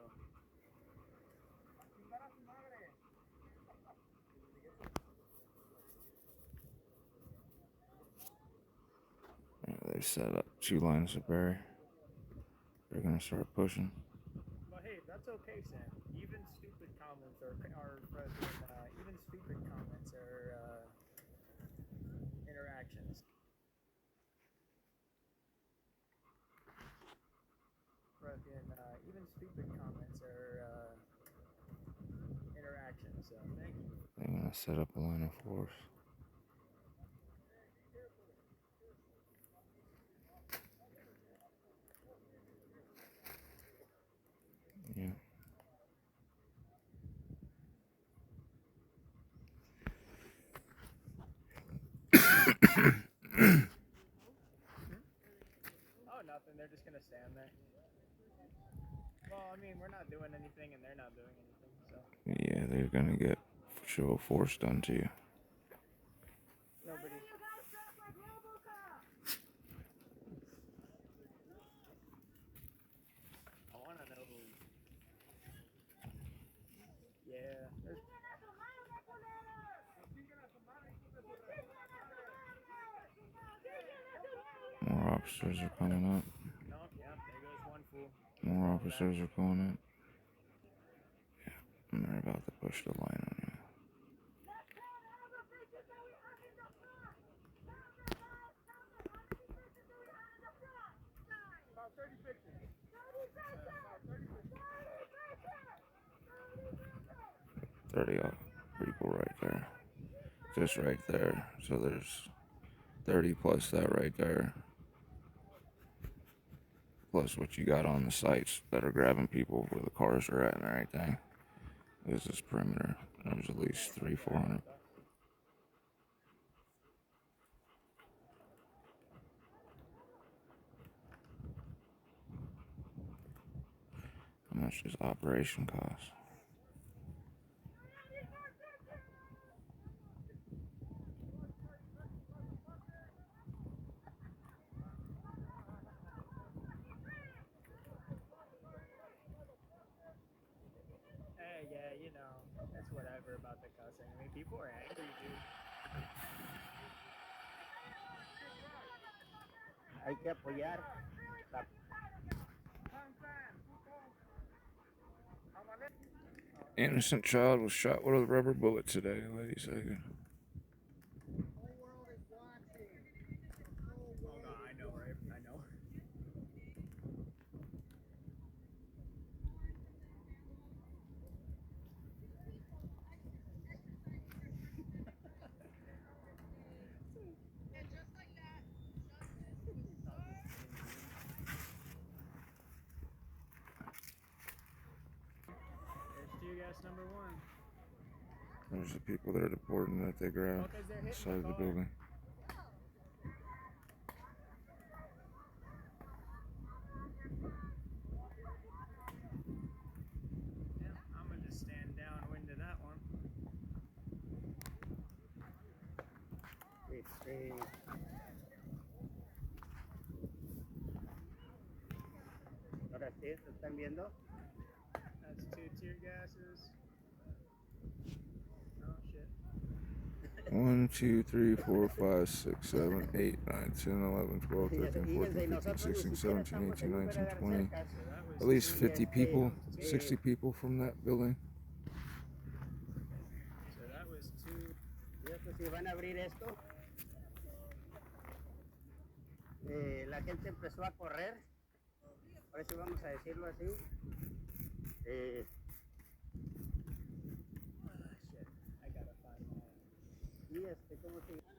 Yeah, they set up 2 lines of barrier. They're gonna start pushing.
But hey, that's okay, Sam. Even stupid comments are interactions. Even stupid comments are interactions. So thank you.
They're gonna set up a line of force. Yeah.
Oh, nothing. They're just gonna stand there. Well, I mean, we're not doing anything, and they're not doing anything, so.
Yeah, they're gonna get show of force done to you. More officers are coming up.
No, yeah, there goes one fool.
More officers are going up. Yeah, and they're about to push the line on you.
About 30 pictures.
30 people right there. Just right there. So there's 30 plus that right there. Plus what you got on the sites that are grabbing people where the cars are at and everything. This is perimeter. There's at least 300-400. How much does operation cost?
Hey, yeah, you know, that's whatever about the cussing. I mean, people are angry, dude.
Hay que apoyar.
Innocent child was shot with a rubber bullet today, ladies.
Oh, God, I know, right? I know. There's tear gas number 1.
There's the people that are deporting that they grabbed inside the building.
Yeah, I'm gonna just stand downwind of that one.
Ahora sí, ¿se están viendo?
That's 2 tear gases. Oh, shit.
1, 2, 3, 4, 5, 6, 7, 8, 9, 10, 11, 12, 13, 14, 15, 16, 17, 18, 19, 20. At least 50 people, 60 people from that building.
So that was 2.
Y esto, si van a abrir esto, la gente empezó a correr. Por eso vamos a decirlo así.
Shit, I gotta find that.
Y ¿cómo se llama?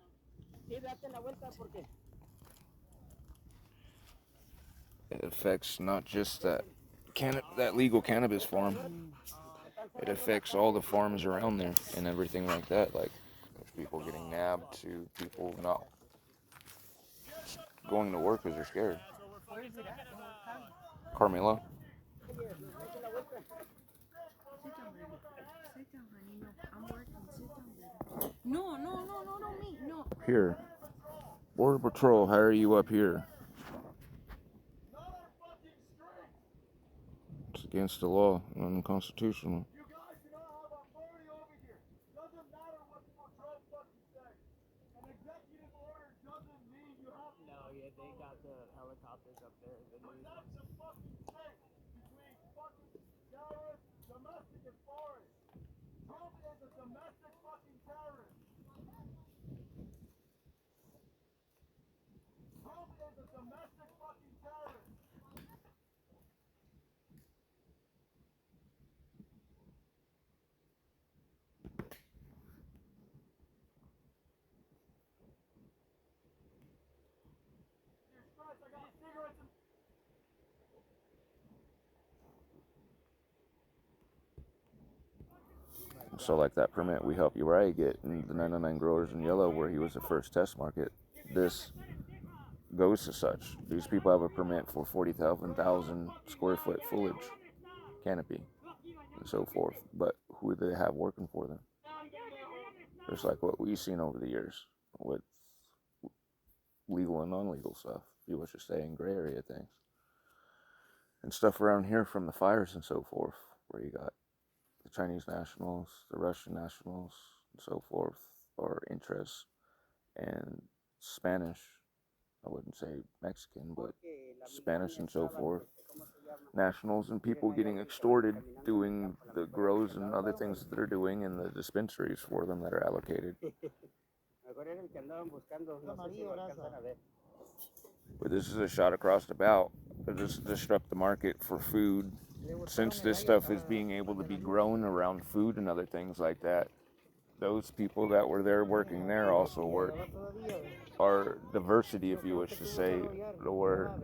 Sí, date la vuelta porque.
It affects not just that legal cannabis farm. It affects all the farms around there and everything like that. Like, there's people getting nabbed to people not going to work because they're scared.
Where is it at?
Camarillo.
Sit down, honey. No, I'm working. Sit down, baby. No, me. No.
Here. Border Patrol, hire you up here. It's against the law and unconstitutional.
You guys do not have authority over here. Doesn't matter what Trump fucking says. An executive order doesn't mean you have to.
No, yeah, they got the helicopters up there. The news
Protect the fucking state between fucking terrorists, domestic and foreign. Trump is a domestic fucking terrorist. Trump is a domestic fucking terrorist. I got cigarettes and
So like that permit we help you right get in the 99 growers in yellow where he was the first test market. This goes to such. These people have a permit for 40,000 square foot foliage canopy and so forth. But who do they have working for them? Just like what we've seen over the years with legal and non-legal stuff. If you wish to stay in gray area things. And stuff around here from the fires and so forth, where you got the Chinese nationals, the Russian nationals, and so forth, or interests, and Spanish. I wouldn't shouldn't say Mexican, but Spanish and so forth, nationals, and people getting extorted doing the grows and other things that they're doing in the dispensaries for them that are allocated. But this is a shot across the bow. This is to disrupt the market for food. Since this stuff is being able to be grown around food and other things like that, those people that were there working there also work. Our diversity, if you wish to say, or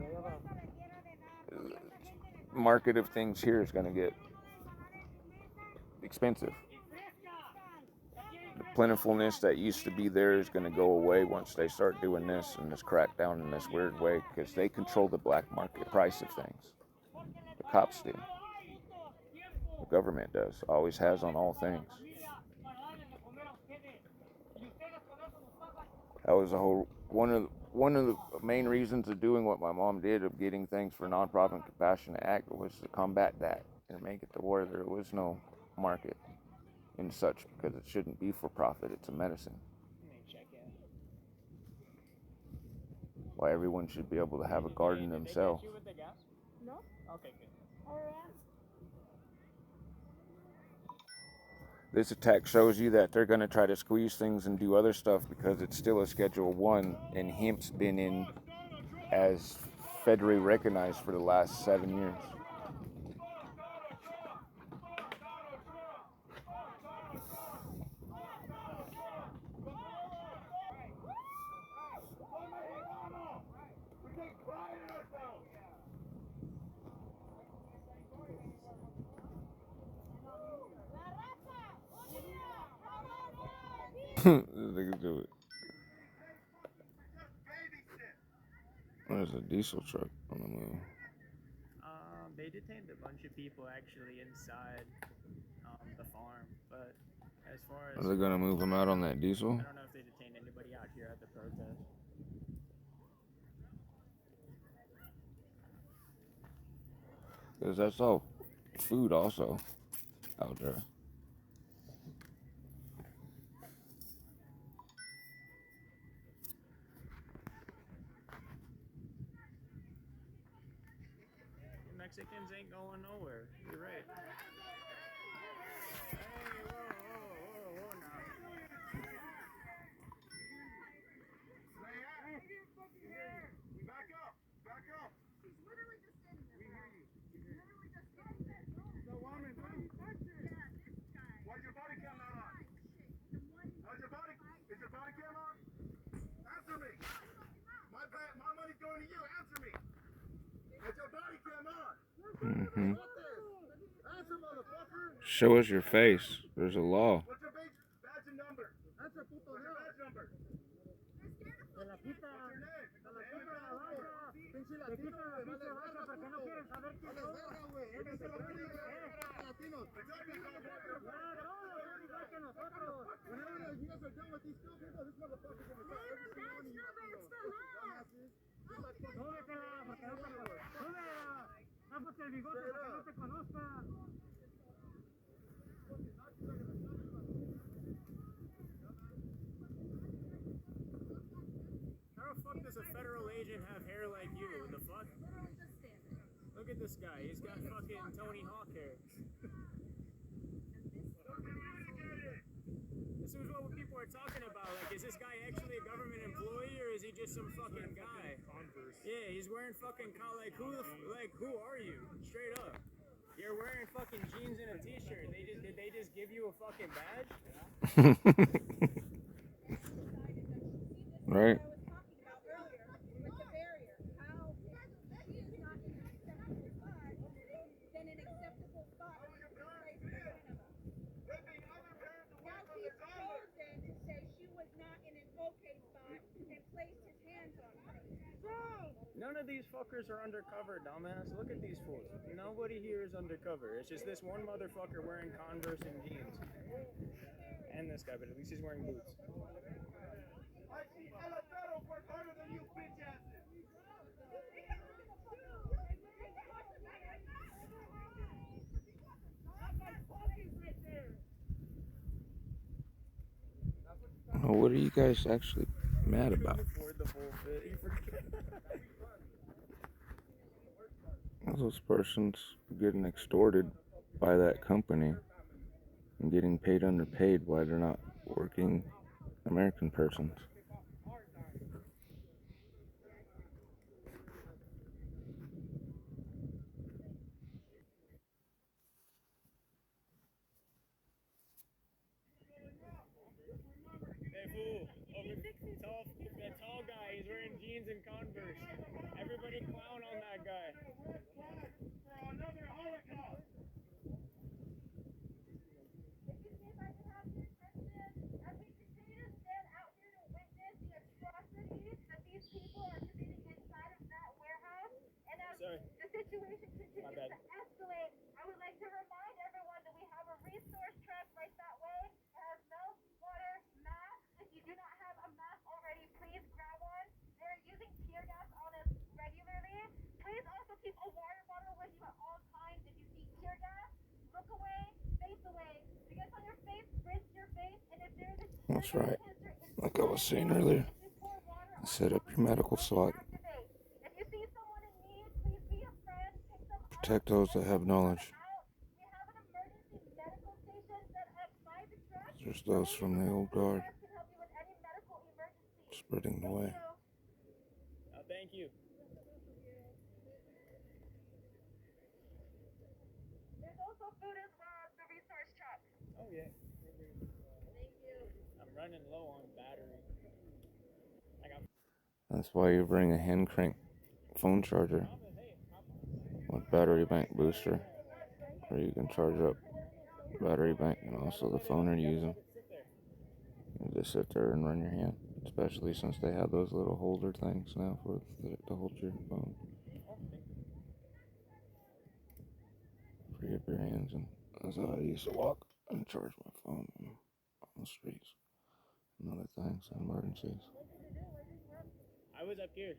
market of things here is going to get expensive. The plentifulness that used to be there is going to go away once they start doing this and this crackdown in this weird way, because they control the black market price of things. The cops do. The government does. Always has on all things. That was one of the main reasons of doing what my mom did, of getting things for Nonprofit and Compassionate Act, was to combat that and make it to where there was no market and such, because it shouldn't be for profit. It's a medicine. Why everyone should be able to have a garden themselves.
No? Okay, good.
This attack shows you that they're going to try to squeeze things and do other stuff because it's still a Schedule 1, and hemp's been in as federally recognized for the last 7 years. They can do it. There's a diesel truck on the move.
They detained a bunch of people actually inside the farm, but as far as...
Are they going to move them out on that diesel?
I don't know if they detained anybody out here at the protest.
Because that's all food also out there.
Mexicans ain't going nowhere. You're right. Hey, whoa now.
Back up! Back up! He's literally just sitting there. We hear you. Literally just sitting there. So, woman, yeah, this guy. Why's your body cam not on? How's your body? Is your body cam on? Answer me! My money's going to you. Answer me! Is your body cam on?
Mm-hmm.
Answer, motherfucker!
Show us your face. There's a law.
What's your badge and number? Answer, puto. What's your badge number? Se la quita. Se la quita la baja. Pinche latino, pinche baja, porque no quieren saber quién son. Pinche latinos. Igual que nosotros. Whenever you guys are done with these two people, this motherfucker's gonna start every single one of you. Súbetela, porque no te conozco. Súbela. Tápate el bigote porque no te conozca.
How the fuck does a federal agent have hair like you? What the fuck? Look at this guy. He's got fucking Tony Hawk hair. This is what people are talking about. Like, is this guy actually a government employee or is he just some fucking guy? Yeah, he's wearing fucking who are you? Straight up. You're wearing fucking jeans and a t-shirt. Did they just give you a fucking badge?
Right.
None of these fuckers are undercover, dumbass. Look at these fools. Nobody here is undercover. It's just this one motherfucker wearing Converse and jeans. And this guy, but at least he's wearing boots.
What are you guys actually mad about?
Afford the bullshit. He
Those persons getting extorted by that company and getting paid underpaid while they're not working American persons.
Hey fool, that tall guy, he's wearing jeans and Converse. Everybody clown on that guy. Sorry.
The situation continues to escalate. I would like to remind everyone that we have a resource truck right that way. It has milk, water, masks. If you do not have a mask already, please grab one. They're using tear gas on us regularly. Please also keep a water bottle with you at all times. If you see tear gas, look away, face away. If it gets on your face, rinse your face. And if there is a
That's right. Like I was saying earlier, set up your medical SWAT. Protect those that have knowledge. There's those from the old guard spreading the way.
Thank you.
There's also food as well at the resource truck.
Oh yeah. Thank you. I'm running low on battery.
That's why you bring a hand crank phone charger with battery bank booster, where you can charge up battery bank and also the phone you're using. You just sit there and run your hand, especially since they have those little holder things now to hold your phone. Free up your hands, and that's how I used to walk and charge my phone on the streets and other things, emergencies.
I was up here.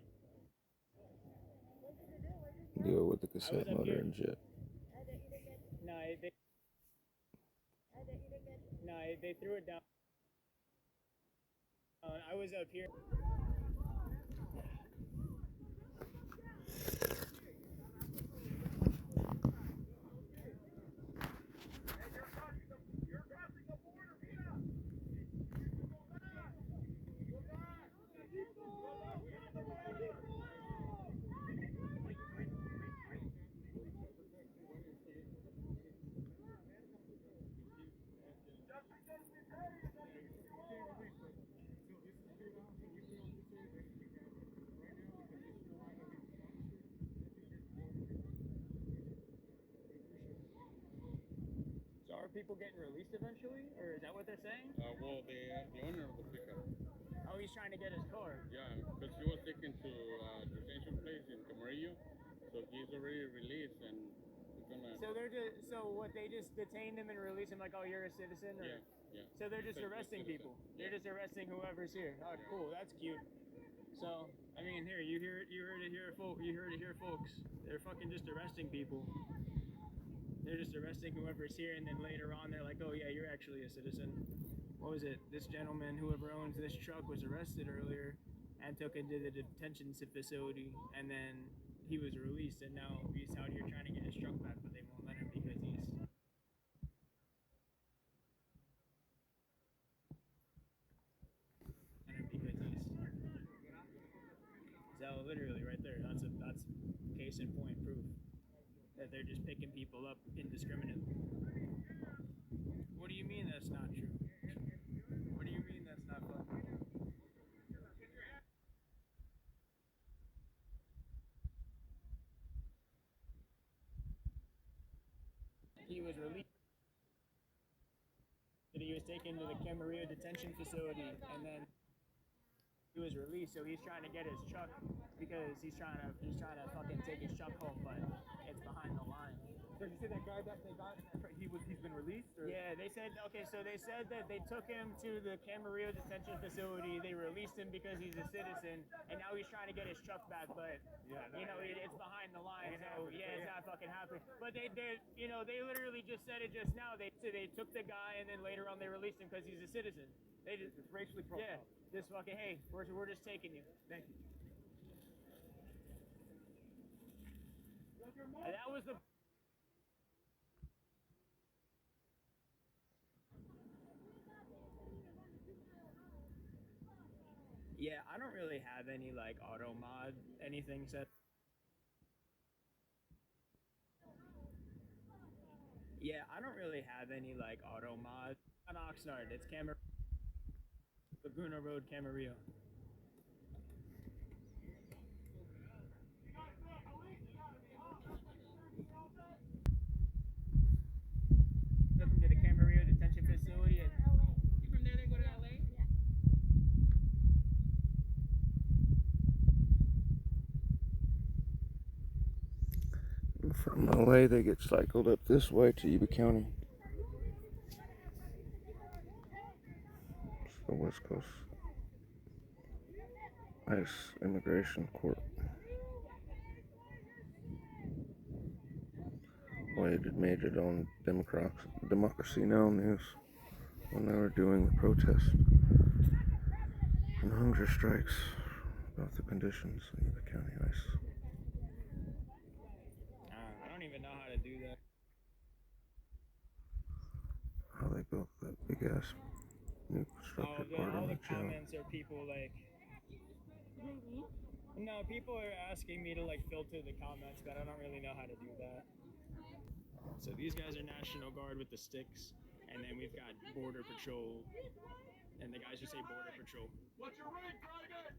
Deal with the cassette motor and shit.
No, they threw it down. I was up here. So are people getting released eventually, or is that what they're saying?
Well, the owner of the pickup.
Oh, he's trying to get his car.
Yeah, because he was taken to detention place in Camarillo, so he's already released, and we're gonna.
So what? They just detained him and released him like, oh, you're a citizen, or?
Yeah.
So they're just arresting people. Yeah. They're just arresting whoever's here. Oh, cool. That's cute. So I mean, here you heard it here, folks. They're fucking just arresting people. They're just arresting whoever's here, and then later on they're like, oh yeah, you're actually a citizen. What was it? This gentleman, whoever owns this truck, was arrested earlier and took into the detention facility, and then he was released, and now he's out here trying to get his truck back, but they won't let him because he's... So literally right there, that's case in point proof that they're just picking people up indiscriminately. What do you mean that's not true? What do you mean that's not fucking true? He was released. He was taken to the Camarillo detention facility, and then he was released. So he's trying to get his truck because he's trying to fucking take his truck home, but it's behind the line. Did you say that guy that they got, he's been released? Or? Yeah, they said, okay, so they said that they took him to the Camarillo detention facility. They released him because he's a citizen, and now he's trying to get his truck back, but, it's behind the line, so, it's not fucking happening. But they literally just said it just now. They took the guy, and then later on they released him because he's a citizen. They just, it's racially profiled. Yeah, just fucking, hey, we're just taking you. Thank you. And that was the... Yeah, I don't really have any, like, auto mod, anything set. Yeah, I don't really have any, like, auto mod. Not Oxnard, it's Laguna Road, Camarillo. Took him to the Camarillo detention facility. And from there they go to LA?
From LA, they get cycled up this way to Yuba County. It's the West Coast ICE Immigration Court. Wade had made it on Democracy Now! News when they were doing the protest and hunger strikes about the conditions in Yuba County ICE.
I don't even know how to do that.
How they built that big ass new constructed part
all
of
the
the jail.
comments are people like... No, people are asking me to like filter the comments, but I don't really know how to do that. So these guys are National Guard with the sticks, and then we've got Border Patrol, and the guys who say Border Patrol.
What's your rank, Private?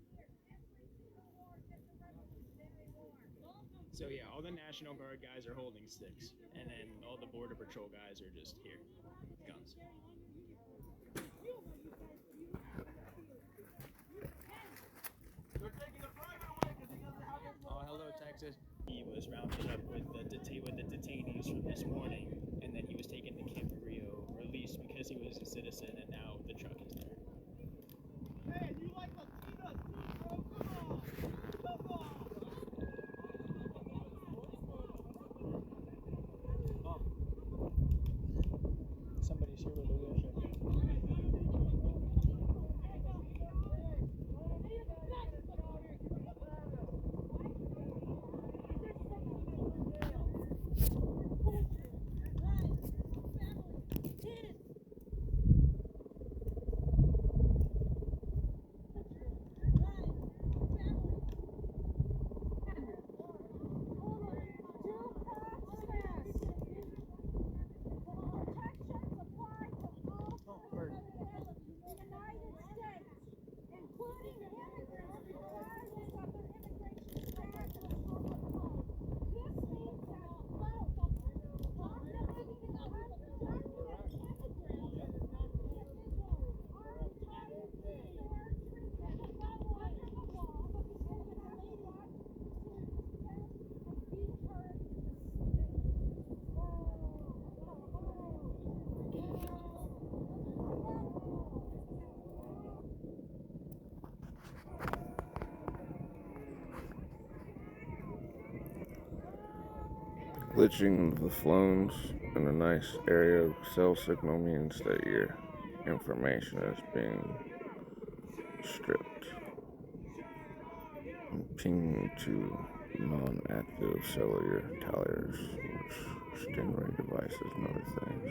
So yeah, all the National Guard guys are holding sticks, and then all the Border Patrol guys are just here, guns. Oh, hello, Texas. He was rounded up with the detainees from this morning, and then he was taken to Camarillo, released because he was a citizen, and now the truck is there.
Hey, you like Latinas too, bro? Come on! Come on!
Oh. Somebody's here with a wheelchair.
Glitching the phones in a nice area of cell signal means that your information is being stripped and pinged to non-active cellular towers, which stingray devices and other things.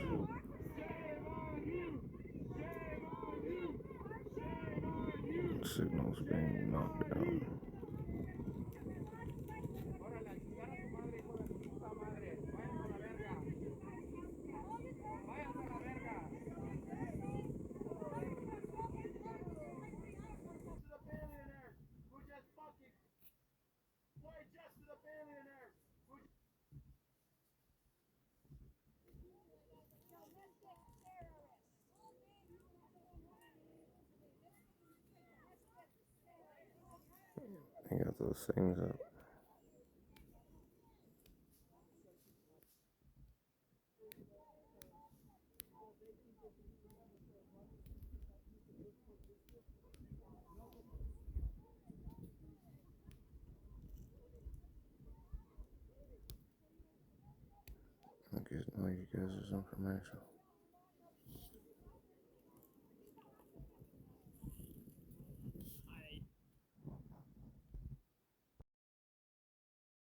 The signal's being knocked down. I got those things up. get know you guys' information.